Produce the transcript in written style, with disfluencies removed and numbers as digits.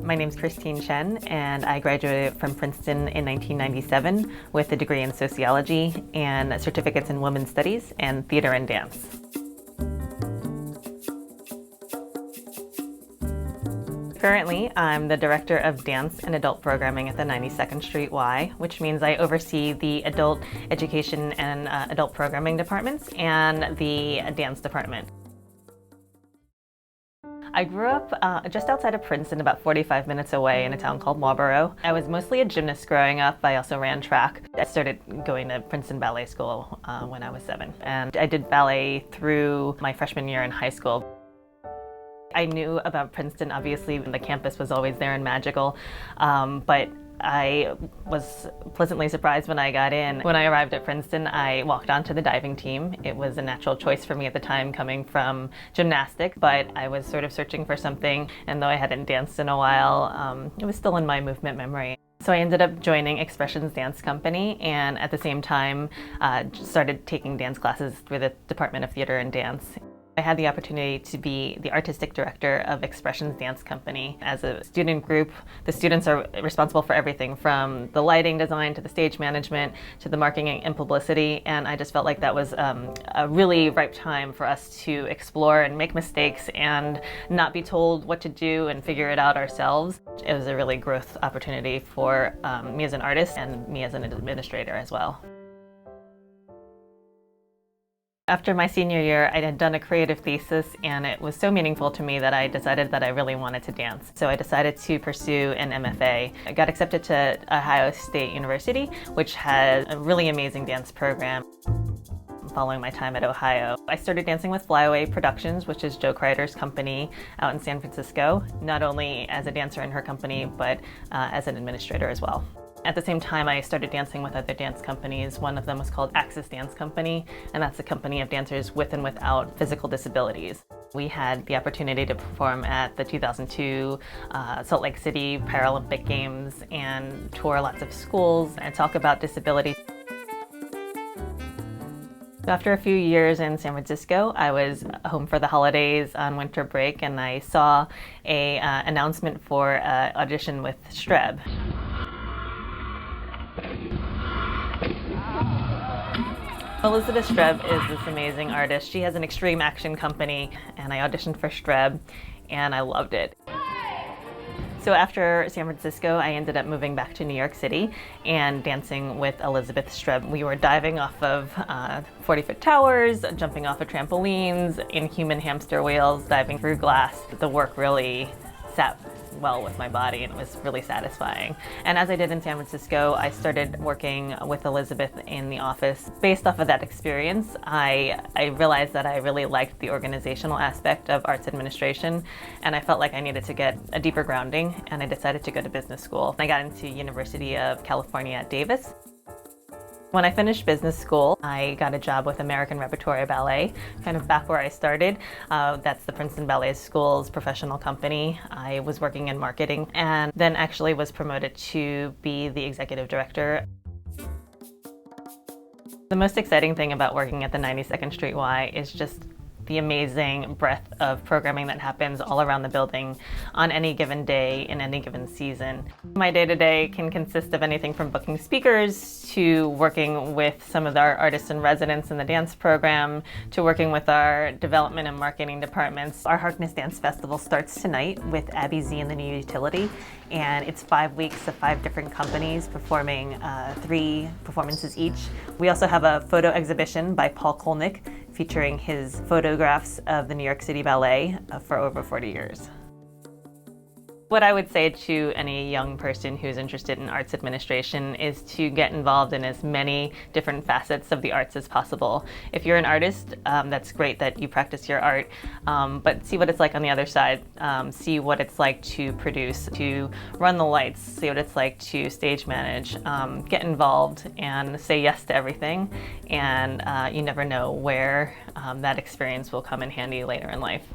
My name's Chen, and I graduated from Princeton in 1997 with a degree in sociology and certificates in women's studies and theater and dance. Currently, I'm the Director of Dance and Adult Programming at the 92nd Street Y, which means I oversee the Adult Education and Adult Programming departments and the Dance department. I grew up just outside of Princeton, about 45 minutes away in a town called Marlborough. I was mostly a gymnast growing up. I also ran track. I started going to Princeton Ballet School when I was 7. And I did ballet through my freshman year in high school. I knew about Princeton, obviously, the campus was always there and magical, but I was pleasantly surprised when I got in. When I arrived at Princeton, I walked onto the diving team. It was a natural choice for me at the time, coming from gymnastics, but I was sort of searching for something, and though I hadn't danced in a while, it was still in my movement memory. So I ended up joining Expressions Dance Company, and at the same time started taking dance classes through the Department of Theater and Dance. I had the opportunity to be the artistic director of Expressions Dance Company. As a student group, the students are responsible for everything from the lighting design to the stage management to the marketing and publicity, and I just felt like that was a really ripe time for us to explore and make mistakes and not be told what to do and figure it out ourselves. It was a really growth opportunity for me as an artist and me as an administrator as well. After my senior year, I had done a creative thesis, and it was so meaningful to me that I decided that I really wanted to dance. So I decided to pursue an MFA. I got accepted to Ohio State University, which has a really amazing dance program. Following my time at Ohio, I started dancing with Flyaway Productions, which is Joe Kreider's company out in San Francisco, not only as a dancer in her company, but as an administrator as well. At the same time, I started dancing with other dance companies. One of them was called Axis Dance Company, and that's a company of dancers with and without physical disabilities. We had the opportunity to perform at the 2002 Salt Lake City Paralympic Games and tour lots of schools and talk about disability. After a few years in San Francisco, I was home for the holidays on winter break, and I saw an announcement for audition with Streb. Elizabeth Streb is this amazing artist. She has an extreme action company, and I auditioned for Streb, and I loved it. So after San Francisco, I ended up moving back to New York City and dancing with Elizabeth Streb. We were diving off of 40-foot towers, jumping off of trampolines, in human hamster wheels, diving through glass. The work really sat well with my body, and it was really satisfying. And as I did in San Francisco, I started working with Elizabeth in the office. Based off of that experience, I realized that I really liked the organizational aspect of arts administration, and I felt like I needed to get a deeper grounding, and I decided to go to business school. I got into University of California at Davis. When I finished business school, I got a job with American Repertory Ballet, kind of back where I started. That's the Princeton Ballet School's professional company. I was working in marketing and then actually was promoted to be the executive director. The most exciting thing about working at the 92nd Street Y is just the amazing breadth of programming that happens all around the building on any given day in any given season. My day-to-day can consist of anything from booking speakers to working with some of our artists in residence in the dance program to working with our development and marketing departments. Our Harkness Dance Festival starts tonight with Abby Z and the New Utility, and it's 5 weeks of 5 different companies performing 3 performances each. We also have a photo exhibition by Paul Kolnick featuring his photographs of the New York City Ballet for over 40 years. What I would say to any young person who's interested in arts administration is to get involved in as many different facets of the arts as possible. If you're an artist, that's great that you practice your art, but see what it's like on the other side. See what it's like to produce, to run the lights, see what it's like to stage manage, get involved and say yes to everything, and you never know where that experience will come in handy later in life.